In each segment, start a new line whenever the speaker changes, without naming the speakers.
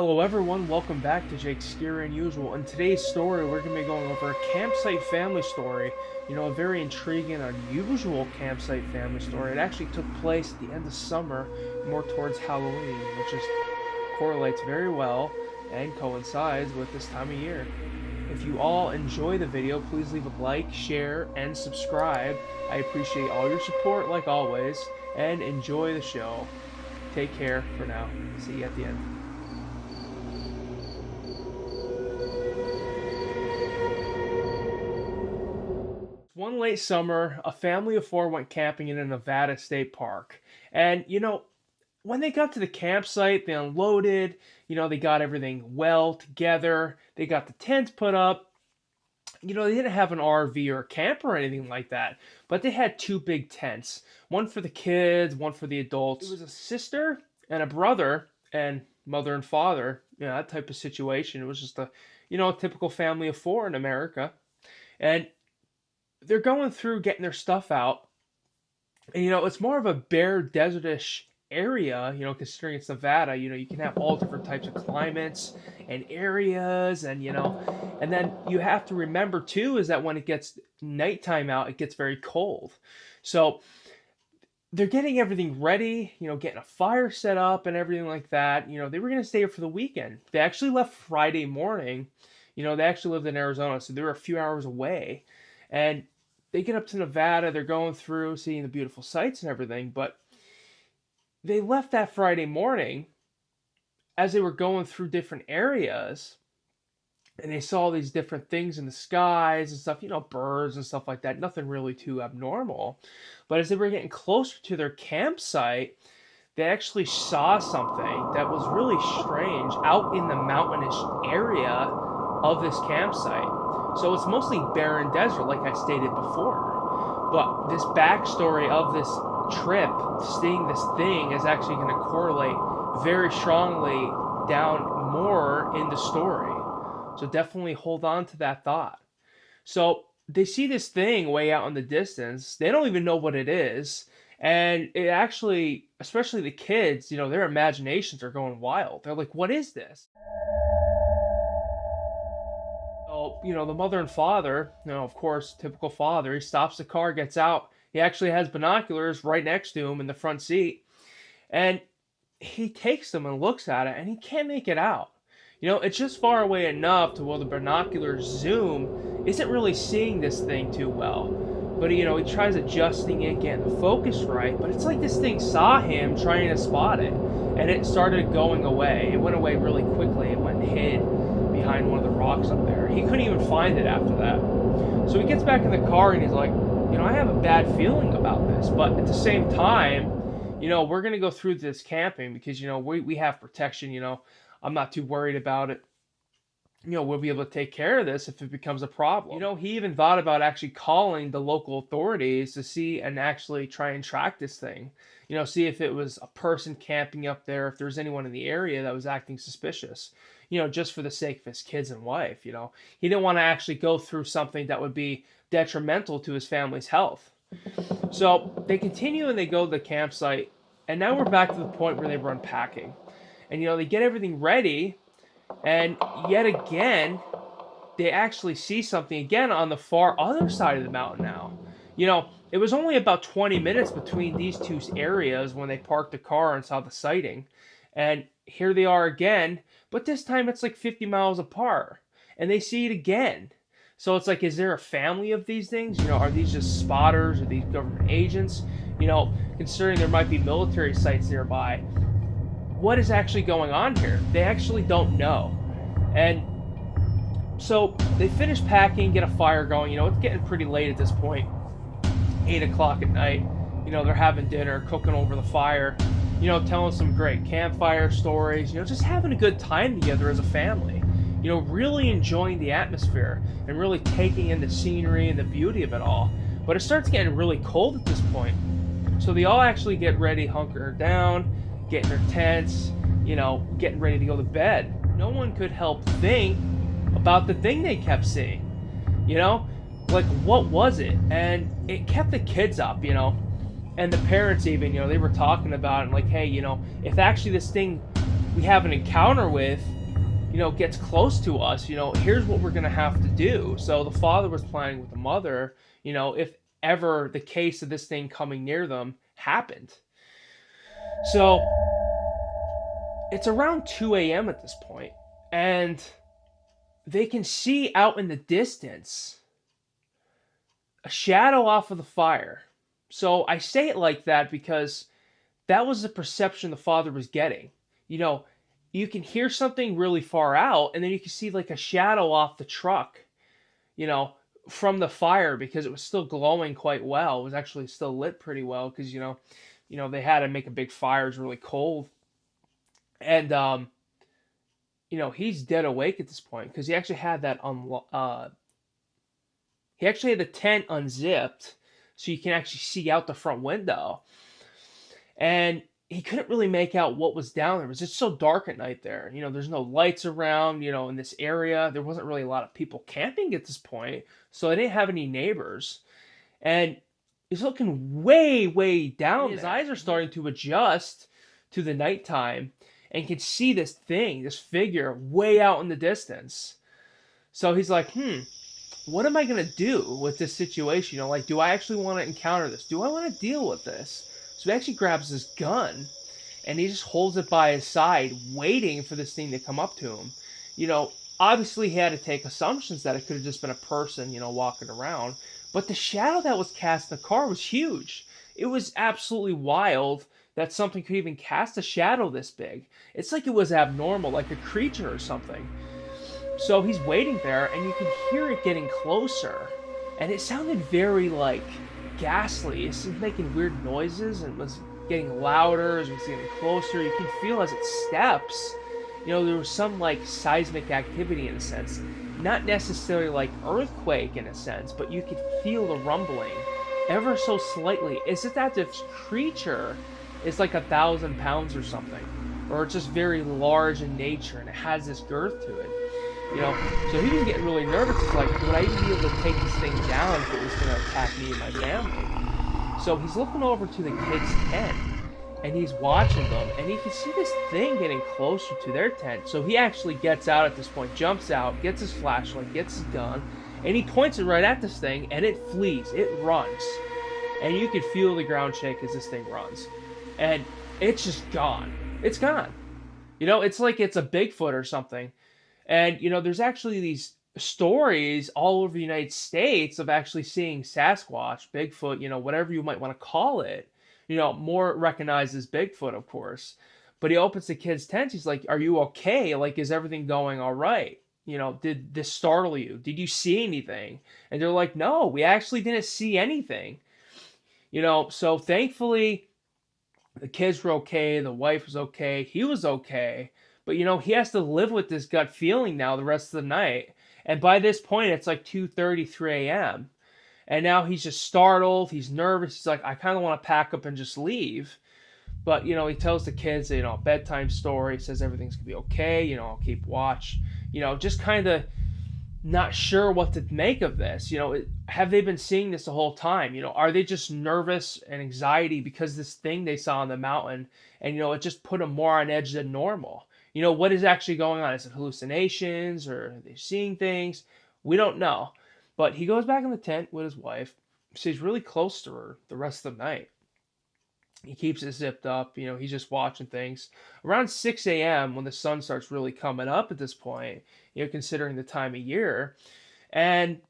Hello everyone, welcome back to Jake's Scary Unusual. In today's story, we're going to be going over a campsite family story. A very intriguing, unusual campsite family story. It actually took place at the end of summer, more towards Halloween, which correlates very well and coincides with this time of year. If you all enjoy the video, please leave a like, share, and subscribe. I appreciate all your support like always, and enjoy the show. Take care for now. See you at the end. One late summer, a family of four went camping in a Nevada state park. And, when they got to the campsite, they unloaded, they got everything well together. They got the tents put up. They didn't have an RV or a camper or anything like that, but they had two big tents, one for the kids, one for the adults. It was a sister and a brother and mother and father, that type of situation. It was just a typical family of four in America. And they're going through getting their stuff out. And, it's more of a bare desertish area, considering it's Nevada. You can have all different types of climates and areas. And, and then you have to remember, too, is that when it gets nighttime out, it gets very cold. So they're getting everything ready, getting a fire set up and everything like that. They were going to stay here for the weekend. They actually left Friday morning. They actually lived in Arizona, so they were a few hours away. And they get up to Nevada, they're going through, seeing the beautiful sights and everything, but they left that Friday morning as they were going through different areas, and they saw these different things in the skies and stuff, birds and stuff like that, nothing really too abnormal. But as they were getting closer to their campsite, they actually saw something that was really strange out in the mountainous area of this campsite. So it's mostly barren desert, like I stated before. But this backstory of this trip, seeing this thing, is actually going to correlate very strongly down more in the story. So definitely hold on to that thought. So they see this thing way out in the distance. They don't even know what it is. And it actually, especially the kids, their imaginations are going wild. They're like, what is this? The mother and father, of course, typical father, he stops the car, gets out. He actually has binoculars right next to him in the front seat. And he takes them and looks at it, and he can't make it out. It's just far away enough to where the binocular zoom isn't really seeing this thing too well. But, he tries adjusting it, getting the focus right. But it's like this thing saw him trying to spot it. And it started going away. It went away really quickly. It went and hid behind one of the rocks up there. He couldn't even find it after that. So he gets back in the car and he's like, I have a bad feeling about this. But at the same time, we're going to go through this camping because, we have protection. I'm not too worried about it. We'll be able to take care of this if it becomes a problem. He even thought about actually calling the local authorities to see and actually try and track this thing. See if it was a person camping up there, if there's anyone in the area that was acting suspicious, just for the sake of his kids and wife. He didn't want to actually go through something that would be detrimental to his family's health. So they continue and they go to the campsite. And now we're back to the point where they were unpacking. And, they get everything ready. And yet again, they actually see something again on the far other side of the mountain now. It was only about 20 minutes between these two areas when they parked the car and saw the sighting. And here they are again, but this time it's like 50 miles apart. And they see it again. So it's like, is there a family of these things? Are these just spotters? Are these government agents? Considering there might be military sites nearby. What is actually going on here? They actually don't know. And so they finish packing, get a fire going. It's getting pretty late at this point. 8 o'clock at night. They're having dinner, cooking over the fire, telling some great campfire stories, just having a good time together as a family. Really enjoying the atmosphere and really taking in the scenery and the beauty of it all. But it starts getting really cold at this point. So they all actually get ready, hunker down, getting their tents, getting ready to go to bed. No one could help think about the thing they kept seeing. Like, what was it? And it kept the kids up, and the parents even, they were talking about it, like, hey, if actually this thing we have an encounter with, gets close to us, here's what we're going to have to do. So the father was planning with the mother, if ever the case of this thing coming near them happened. So it's around 2 a.m. at this point, and they can see out in the distance a shadow off of the fire. So I say it like that because that was the perception the father was getting. You know, you can hear something really far out, and then you can see like a shadow off the truck, you know, from the fire because it was still glowing quite well. It was actually still lit pretty well because they had to make a big fire. It was really cold, and he's dead awake at this point because he actually had he actually had the tent unzipped so you can actually see out the front window. And he couldn't really make out what was down there. It was just so dark at night there. There's no lights around, in this area. There wasn't really a lot of people camping at this point, so I didn't have any neighbors. And he's looking way, way down. His eyes are starting to adjust to the nighttime and can see this thing, this figure, way out in the distance. So he's like, what am I going to do with this situation? Do I actually want to encounter this? Do I want to deal with this? So he actually grabs his gun and he just holds it by his side, waiting for this thing to come up to him. Obviously he had to take assumptions that it could have just been a person, walking around. But the shadow that was cast in the car was huge. It was absolutely wild that something could even cast a shadow this big. It's like it was abnormal, like a creature or something. So he's waiting there, and you can hear it getting closer. And it sounded very, ghastly. It was making weird noises, and was getting louder as it was getting closer. You can feel as it steps, there was some, seismic activity in a sense. Not necessarily like earthquake in a sense, but you could feel the rumbling ever so slightly. It's just that this creature is like 1,000 pounds or something. Or it's just very large in nature, and it has this girth to it. So he was getting really nervous. It's like, would I even be able to take this thing down if it was going to attack me and my family? So he's looking over to the kids' tent, and he's watching them, and he can see this thing getting closer to their tent. So he actually gets out at this point, jumps out, gets his flashlight, gets his gun, and he points it right at this thing, and it flees. It runs. And you can feel the ground shake as this thing runs. And it's just gone. It's gone. It's like it's a Bigfoot or something. And, there's actually these stories all over the United States of actually seeing Sasquatch, Bigfoot, whatever you might want to call it, more recognized as Bigfoot, of course. But he opens the kid's tent. He's like, are you okay? Is everything going all right? Did this startle you? Did you see anything? And they're like, no, we actually didn't see anything. So thankfully, the kids were okay. The wife was okay. He was okay. But, he has to live with this gut feeling now the rest of the night. And by this point, it's like 2:30, 3 a.m. And now he's just startled. He's nervous. He's like, I kind of want to pack up and just leave. But, he tells the kids, a bedtime story. He says everything's going to be okay. I'll keep watch. Just kind of not sure what to make of this. Have they been seeing this the whole time? Are they just nervous and anxiety because this thing they saw on the mountain and, it just put them more on edge than normal? What is actually going on? Is it hallucinations or are they seeing things? We don't know. But he goes back in the tent with his wife, stays really close to her the rest of the night. He keeps it zipped up, he's just watching things. Around 6 a.m., when the sun starts really coming up at this point, considering the time of year, and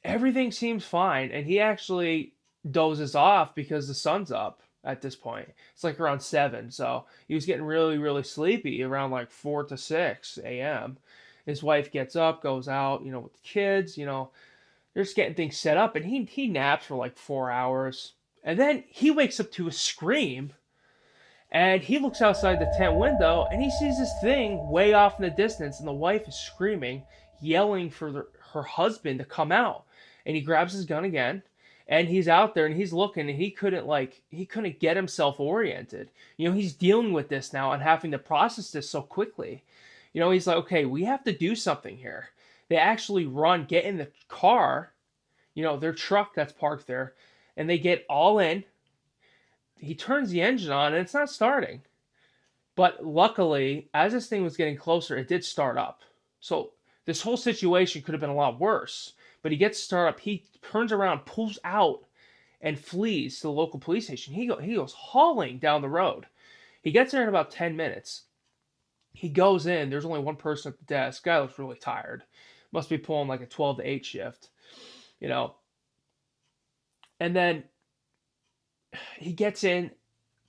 everything seems fine. And he actually dozes off because the sun's up at this point. It's like around 7, so he was getting really, really sleepy around 4 to 6 a.m. His wife gets up, goes out, with the kids, they're just getting things set up, and he naps for 4 hours. And then he wakes up to a scream, and he looks outside the tent window, and he sees this thing way off in the distance, and the wife is screaming, yelling for her husband to come out. And he grabs his gun again, and he's out there, and he's looking, and he couldn't get himself oriented. He's dealing with this now and having to process this so quickly. He's like, okay, we have to do something here. They actually get in the car, their truck that's parked there, and they get all in. He turns the engine on, and it's not starting. But luckily, as this thing was getting closer, it did start up. So this whole situation could have been a lot worse. But he gets started up. He turns around, pulls out, and flees to the local police station. He goes hauling down the road. He gets there in about 10 minutes. He goes in. There's only one person at the desk. Guy looks really tired. Must be pulling like a 12 to 8 shift, you know. And then he gets in.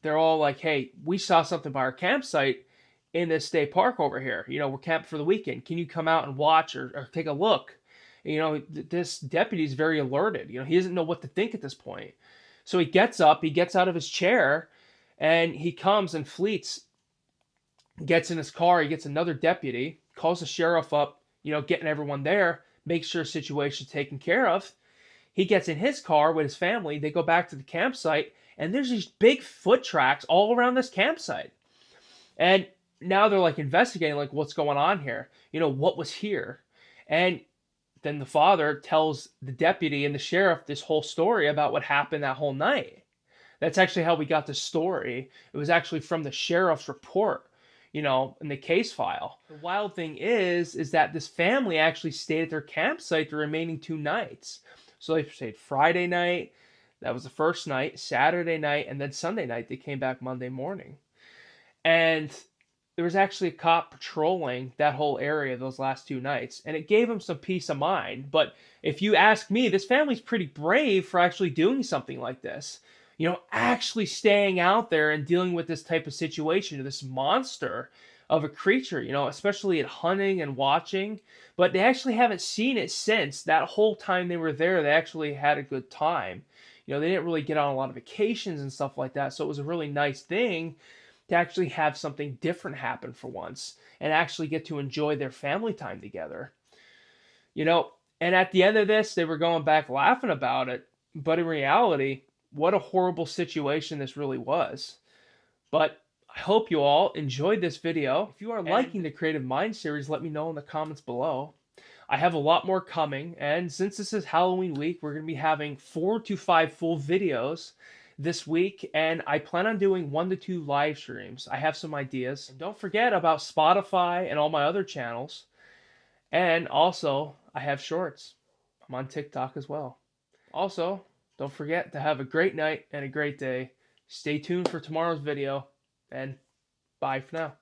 They're all like, hey, we saw something by our campsite in this state park over here. You know, we're camped for the weekend. Can you come out and watch or take a look? You know, this deputy is very alerted. You know, he doesn't know what to think at this point. So he gets up, he gets out of his chair, and he comes and fleets, gets in his car. He gets another deputy, calls the sheriff up, you know, getting everyone there, makes sure the situation's taken care of. He gets in his car with his family. They go back to the campsite, and there's these big foot tracks all around this campsite. And now they're like investigating, like, what's going on here? You know, what was here? And then the father tells the deputy and the sheriff this whole story about what happened that whole night. That's actually how we got the story. It was actually from the sheriff's report, you know, in the case file. The wild thing is that this family actually stayed at their campsite the remaining 2 nights. So they stayed Friday night, that was the first night, Saturday night, and then Sunday night. They came back Monday morning. And there was actually a cop patrolling that whole area those last 2 nights, and it gave him some peace of mind. But if you ask me, this family's pretty brave for actually doing something like this. You know, actually staying out there and dealing with this type of situation, this monster of a creature, you know, especially at hunting and watching. But they actually haven't seen it since. That whole time they were there, they actually had a good time. You know, they didn't really get on a lot of vacations and stuff like that, so it was a really nice thing to actually have something different happen for once and actually get to enjoy their family time together. You know, and at the end of this, they were going back laughing about it, but in reality, what a horrible situation this really was. But I hope you all enjoyed this video. If you are liking the Creative Mind series, let me know in the comments below. I have a lot more coming, and since this is Halloween week, we're going to be having 4 to 5 full videos this week, and I plan on doing 1 to 2 live streams. I have some ideas. And don't forget about Spotify and all my other channels. And also, I have shorts. I'm on TikTok as well. Also, don't forget to have a great night and a great day. Stay tuned for tomorrow's video, and bye for now.